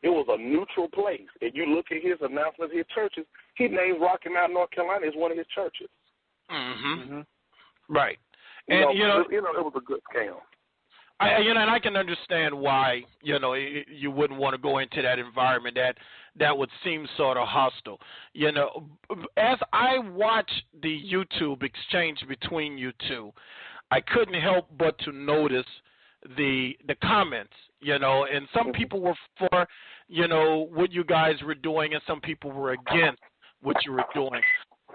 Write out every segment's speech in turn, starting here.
It was a neutral place. If you look at his announcements, his churches, he named Rocky Mount, North Carolina as one of his churches. Right. And it was a good scam. And I can understand why, you wouldn't want to go into that environment that would seem sort of hostile. As I watch the YouTube exchange between you two, I couldn't help but to notice the comments, and some people were for, what you guys were doing, and some people were against what you were doing.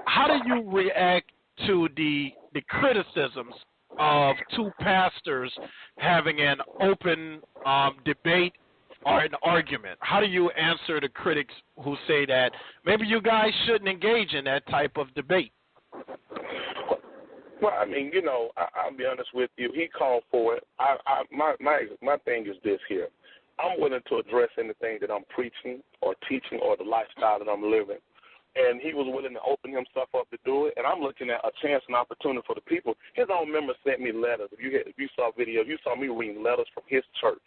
How do you react to the criticisms of two pastors having an open debate or an argument? How do you answer the critics who say that maybe you guys shouldn't engage in that type of debate? Well, I mean, I'll be honest with you. He called for it. My thing is this here. I'm willing to address anything that I'm preaching or teaching or the lifestyle that I'm living. And he was willing to open himself up to do it. And I'm looking at a chance and opportunity for the people. His own members sent me letters. If you saw videos, you saw me reading letters from his church.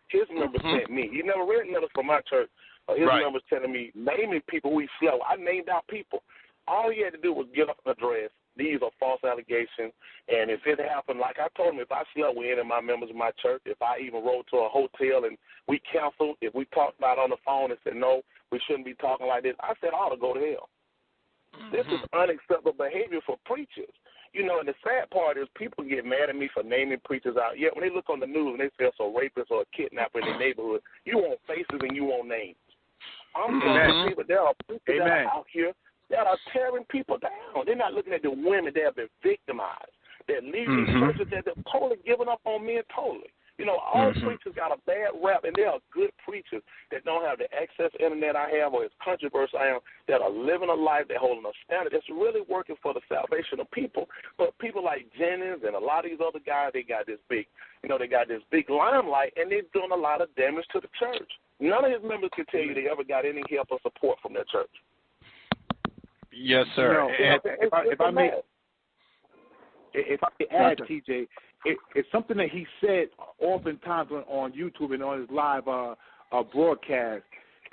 His members sent me. He never read letters from my church. His members telling me, naming people we slept. I named out people. All he had to do was get up an address. These are false allegations. And if it happened, like I told him, if I slept with any of my members of my church, if I even rode to a hotel and we canceled, if we talked about it on the phone and said, no, we shouldn't be talking like this, I said, I ought to go to hell. This is unacceptable behavior for preachers. And the sad part is people get mad at me for naming preachers out. Yet when they look on the news and they say it's a rapist or a kidnapper in their neighborhood, you want faces and you want names. I'm telling people there are preachers that are out here that are tearing people down. They're not looking at the women that have been victimized. They're leaving these churches that they're totally giving up on men totally. All preachers got a bad rap, and there are good preachers that don't have the access to internet I have or as controversial I am, that are living a life, they're holding a standard that's really working for the salvation of people. But people like Jennings and a lot of these other guys, they got this big, they got this big limelight, and they're doing a lot of damage to the church. None of his members can tell you they ever got any help or support from their church. Yes, sir. If I may add, TJ, it's something that he said oftentimes on YouTube and on his live broadcast.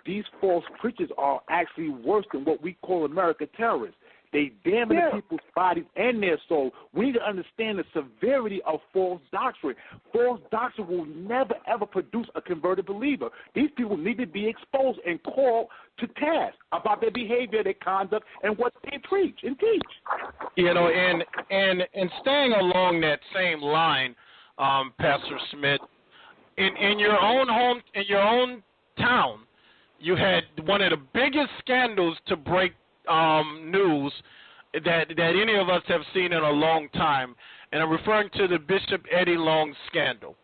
These false preachers are actually worse than what we call American terrorists. They damage people's bodies and their soul. We need to understand the severity of false doctrine. False doctrine will never, ever produce a converted believer. These people need to be exposed and called to task about their behavior, their conduct, and what they preach and teach. And staying along that same line, Pastor Smith, in your own home, in your own town, you had one of the biggest scandals to break news that any of us have seen in a long time, and I'm referring to the Bishop Eddie Long scandal.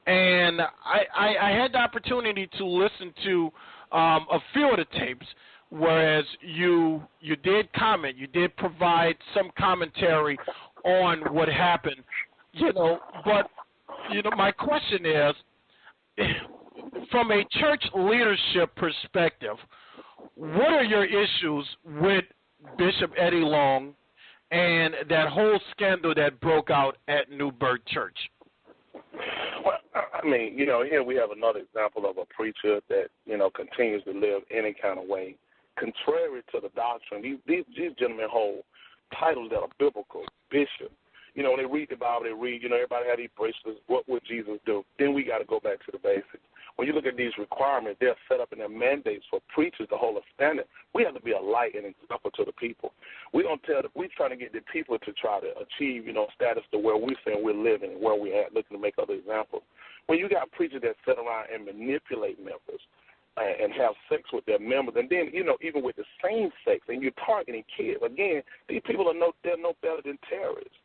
And I had the opportunity to listen to a few of the tapes, whereas you did comment, you did provide some commentary on what happened, But my question is, from a church leadership perspective, what are your issues with Bishop Eddie Long and that whole scandal that broke out at New Birth Church? Well, I mean, here we have another example of a preacher that, continues to live any kind of way. Contrary to the doctrine, these gentlemen hold titles that are biblical, bishop. When they read the Bible, they read, everybody had these bracelets. What would Jesus do? Then we got to go back to the basics. When you look at these requirements, they're set up in their mandates for preachers to hold a standard. We have to be a light and example to the people. We're trying to get the people to try to achieve, status to where we're saying we're living and where we're at, looking to make other examples. When you got preachers that sit around and manipulate members and have sex with their members, and then, even with the same sex, and you're targeting kids, again, these people they're no better than terrorists.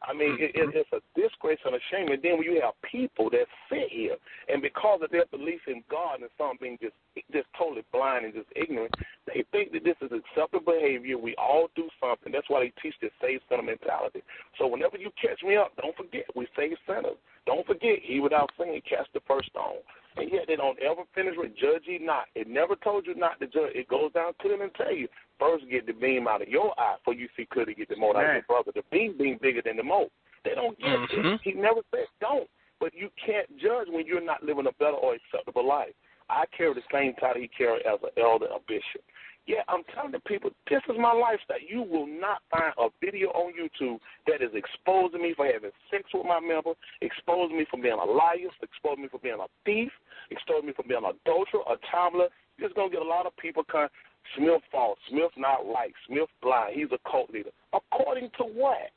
I mean, it's a disgrace and a shame. And then when you have people that sit here, and because of their belief in God and some being just totally blind and just ignorant, they think that this is acceptable behavior. We all do something. That's why they teach this save sinner mentality. So whenever you catch me up, don't forget we save sinners. Don't forget, he without sin cast the first stone. And yet they don't ever finish with judge ye not. It never told you not to judge. It goes down clearly and tell you, first get the beam out of your eye before you see clearly get the mote out of your brother. The beam being bigger than the mote. They don't get it. He never said don't. But you can't judge when you're not living a better or acceptable life. I carry the same title he carried as an elder or bishop. Yeah, I'm telling the people, this is my lifestyle. You will not find a video on YouTube that is exposing me for having sex with my member, exposing me for being a liar, exposing me for being a thief, exposing me for being an adulterer, a child molester. You're just going to get a lot of people kind of, Smith false, Smith not right, Smith blind, he's a cult leader. According to what?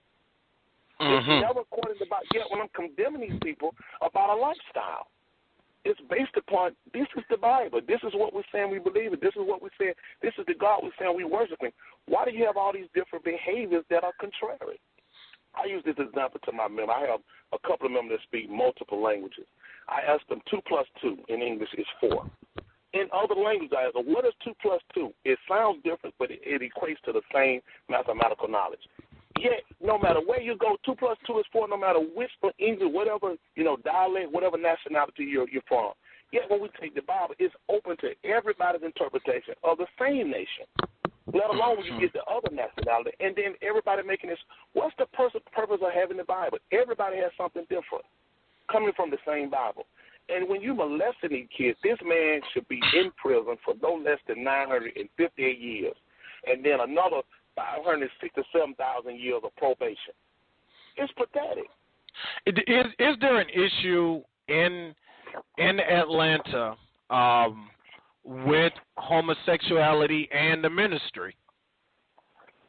It's never according to about, yet when I'm condemning these people about a lifestyle. It's based upon, this is the Bible. This is what we're saying we believe in. This is what we're saying. This is the God we're saying we worshiping. Why do you have all these different behaviors that are contrary? I use this example to my member. I have a couple of members that speak multiple languages. I ask them 2 plus 2 in English is 4. In other languages, I ask them, what is 2 plus 2? It sounds different, but it equates to the same mathematical knowledge. Yet, no matter where you go, 2 plus 2 is 4, no matter which English, whatever, dialect, whatever nationality you're from. Yet when we take the Bible, it's open to everybody's interpretation of the same nation, let alone when you get the other nationality. And then everybody making this, what's the purpose of having the Bible? Everybody has something different coming from the same Bible. And when you molested these kids, this man should be in prison for no less than 958 years. And then another 567,000 years of probation. It's pathetic. Is there an issue in Atlanta with homosexuality and the ministry?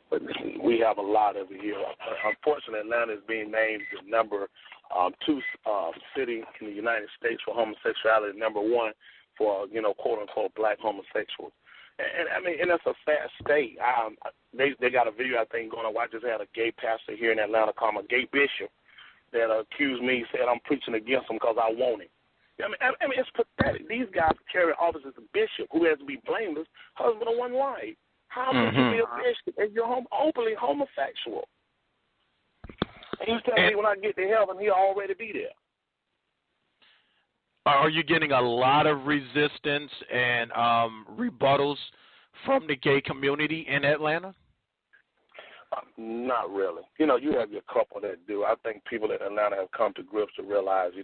But we have a lot over here. Unfortunately, Atlanta is being named the number 2 city in the United States for homosexuality, number 1 for, quote unquote, black homosexuals. And I mean, and that's a sad state. They got a video I think going on. I just had a gay pastor here in Atlanta called a gay bishop that accused me, said I'm preaching against him because I want him. I mean, it's pathetic. These guys carry office as a bishop who has to be blameless, husband of one wife. How can you be a bishop and you're openly homosexual? And you tell me when I get to heaven, he'll already be there. Are you getting a lot of resistance and rebuttals from the gay community in Atlanta? Not really. You have your couple that do. I think people in Atlanta have come to grips to realize,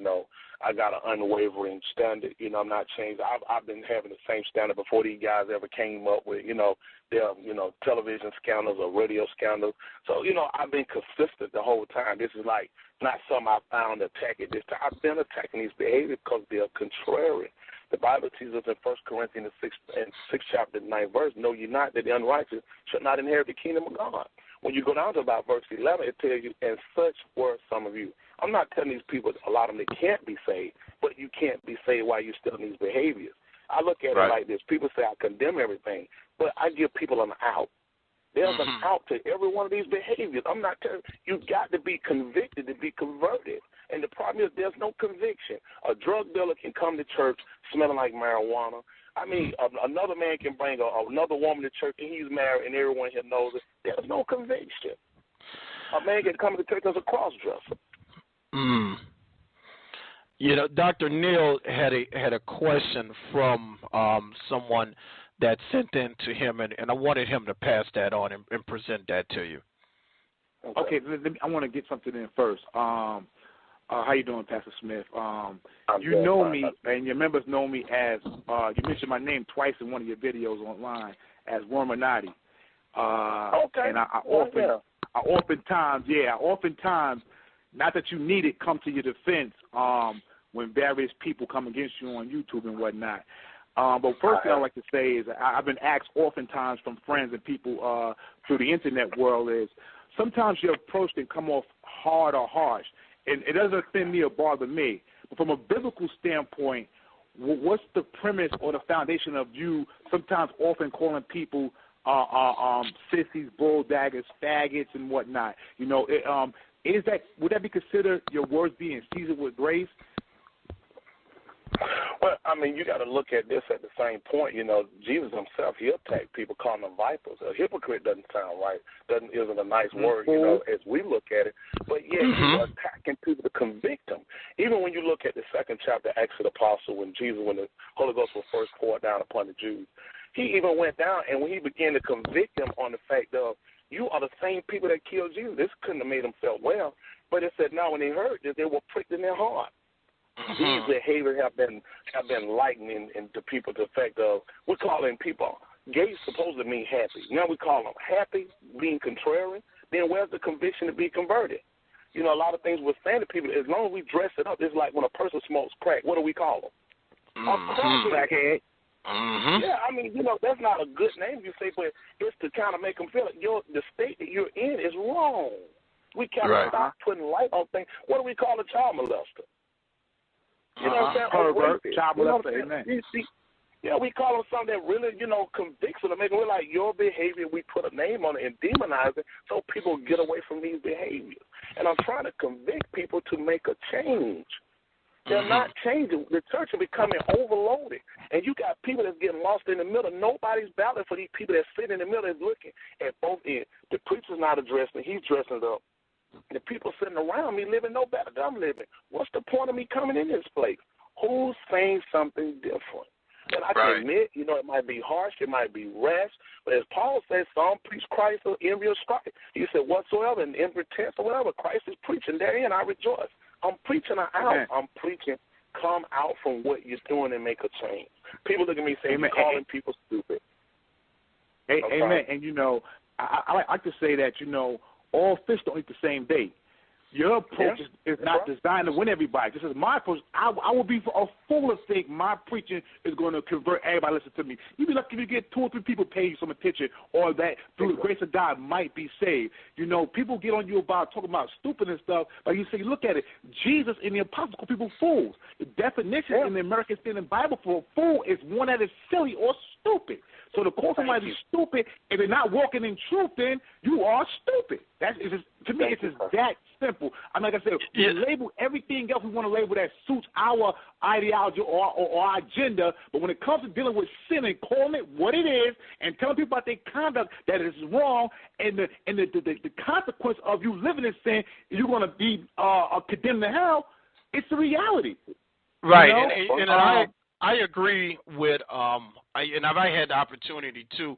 I got an unwavering standard. I'm not changed. I've been having the same standard before these guys ever came up with, their, television scandals or radio scandals. So, I've been consistent the whole time. This is like not something I found attacking this time. I've been attacking these behaviors because they're contrary. The Bible teaches us in 1 Corinthians 6 chapter 9 verse, know ye not that the unrighteous shall not inherit the kingdom of God. When you go down to about verse 11, it tells you, and such were some of you. I'm not telling these people, a lot of them, they can't be saved, but you can't be saved while you're still in these behaviors. I look at it like this. People say I condemn everything, but I give people an out. There's an out to every one of these behaviors. I'm not telling you, you got to be convicted to be converted. And the problem is there's no conviction. A drug dealer can come to church smelling like marijuana. I mean, another man can bring another woman to church and he's married and everyone here knows it. There's no conviction. A man can come to church as a cross-dresser. Dr. Neal had a question from someone that sent in to him, and I wanted him to pass that on and present that to you. Okay, I want to get something in first. How you doing, Pastor Smith? You know me, and your members know me as, you mentioned my name twice in one of your videos online, as Worminati. Okay. And I oftentimes, not that you need it, come to your defense when various people come against you on YouTube and whatnot. But first thing I'd like to say is I've been asked oftentimes from friends and people through the Internet world is sometimes your approach can come off hard or harsh. And it doesn't offend me or bother me. But from a biblical standpoint, what's the premise or the foundation of you sometimes often calling people sissies, bulldaggers, faggots, and whatnot? Would that be considered your words being seasoned with grace? Well, I mean, you got to look at this at the same point. Jesus himself, he attacked people, calling them vipers. A hypocrite doesn't sound right. Isn't a nice word, as we look at it. But, yeah, he was attacking people to convict them. Even when you look at the 2nd chapter, Acts of the Apostle, when the Holy Ghost was first poured down upon the Jews, he even went down, and when he began to convict them on the fact of, you are the same people that killed Jesus. This couldn't have made them feel well. But it said now when they heard this, they were pricked in their heart. These behaviors have been lightening into people to the effect of we're calling people gay supposed to mean happy. Now we call them happy, being contrary. Then where's the conviction to be converted? You know, a lot of things we're saying to people, as long as we dress it up, it's like when a person smokes crack. What do we call them? A crackhead. Yeah, I mean, you know, that's not a good name you say, but it's to kind of make them feel like the state that you're in is wrong. We cannot stop putting light on things. What do we call a child molester? You know what I'm saying? Pervert, child molester, amen. Yeah, we call them something that really, you know, convicts them to make them realize your behavior, we put a name on it and demonize it so people get away from these behaviors. And I'm trying to convict people to make a change. They're not changing. The church is becoming overloaded. And you got people that's getting lost in the middle. Nobody's battling for these people that sit in the middle and looking at both ends. The preacher's not addressing it. He's dressing it up. The people sitting around me living no better than I'm living. What's the point of me coming in this place? Who's saying something different? And I can admit, you know, it might be harsh, it might be rash, but as Paul says, some preach Christ or envy or strife. He said, whatsoever, in every tense or whatever, Christ is preaching. Therein I rejoice. I'm preaching out. Amen. I'm preaching. Come out from what you're doing and make a change. People look at me saying, you're calling people stupid. Amen. And, you know, I like to say that, you know, all fish don't eat the same bait. Your approach is not designed to win everybody. This is my approach. I would be a fool to think my preaching is going to convert everybody to listen to me. You'd be lucky if you get 2 or 3 people paying you some attention, or that through the grace of God might be saved. You know, people get on you about talking about stupid and stuff, but you say, look at it. Jesus and the apostles call people fools. The definition in the American Standard Bible for a fool is one that is silly or stupid. So to call somebody stupid, if they're not walking in truth, then you are stupid. To me, it's just that simple. I mean, like I said, we label everything else we want to label that suits our ideology or our agenda, but when it comes to dealing with sin and calling it what it is and telling people about their conduct that is wrong and the consequence of you living in sin, you're going to be condemned to hell, it's the reality. Right, you know? I agree with and I've had the opportunity to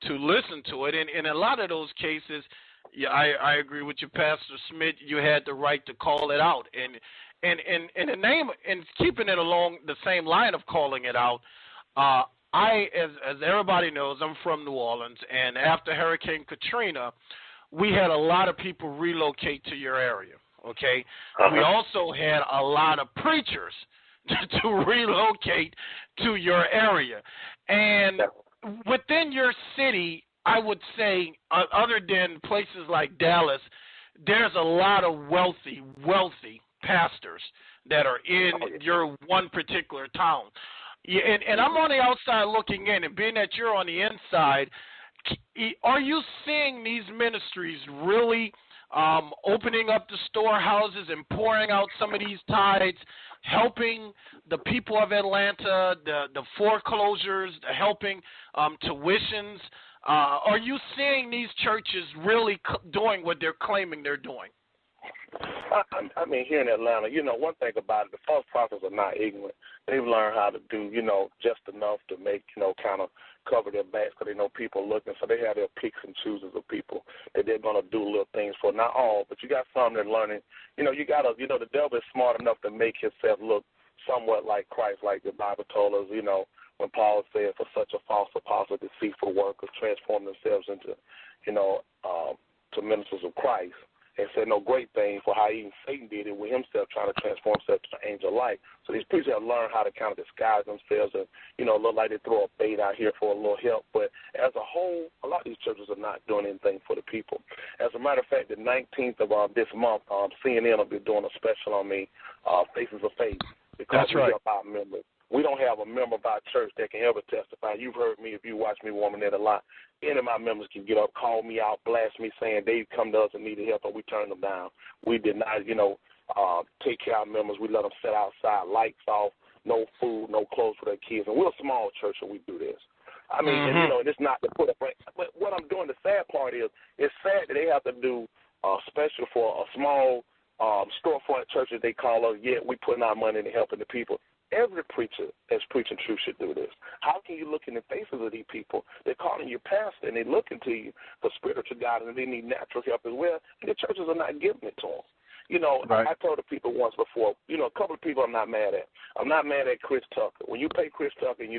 listen to it, and in a lot of those cases, I agree with you, Pastor Smith. You had the right to call it out, and the name and keeping it along the same line of calling it out. As everybody knows, I'm from New Orleans, and after Hurricane Katrina, we had a lot of people relocate to your area. Okay, we also had a lot of preachers to relocate to your area. And within your city, I would say, other than places like Dallas, there's a lot of wealthy pastors that are in your one particular town. And I'm on the outside looking in, and being that you're on the inside, are you seeing these ministries really opening up the storehouses and pouring out some of these tithes, helping the people of Atlanta, the foreclosures, helping tuitions? Are you seeing these churches really doing what they're claiming they're doing? I mean, here in Atlanta, you know, one thing about it, the false prophets are not ignorant. They've learned how to do, you know, just enough to make, you know, kind of cover their backs because they know people looking. So they have their picks and chooses of people that they're going to do little things for. Not all, but you got some that are learning. You know, you got to, you know, the devil is smart enough to make himself look somewhat like Christ, like the Bible told us, you know, when Paul said, for such a false apostle, deceitful workers transform themselves into, you know, to ministers of Christ. And said no great thing for how even Satan did it with himself, trying to transform himself to an angel of light. So these preachers have learned how to kind of disguise themselves and, you know, look like they throw a bait out here for a little help. But as a whole, a lot of these churches are not doing anything for the people. As a matter of fact, the 19th of this month, CNN will be doing a special on me, Faces of Faith, because That's right. we help our members. We don't have a member of our church that can ever testify. You've heard me, if you watch me, Woman Net, a lot. Any of my members can get up, call me out, blast me, saying they come to us and needed help, and we turn them down. We did not, you know, take care of our members. We let them sit outside, lights off, no food, no clothes for their kids. And we're a small church, and we do this. I mean, and, you know, and it's not to put a break. But what I'm doing, the sad part is, it's sad that they have to do special for a small storefront church, as they call us, yet we putting our money into helping the people. Every preacher that's preaching truth should do this. How can you look in the faces of these people? They're calling you pastor, and they're looking to you for spiritual guidance, and they need natural help as well, and the churches are not giving it to them. You know, right. I told the people once before, you know, a couple of people I'm not mad at. I'm not mad at Chris Tucker. When you pay Chris Tucker and you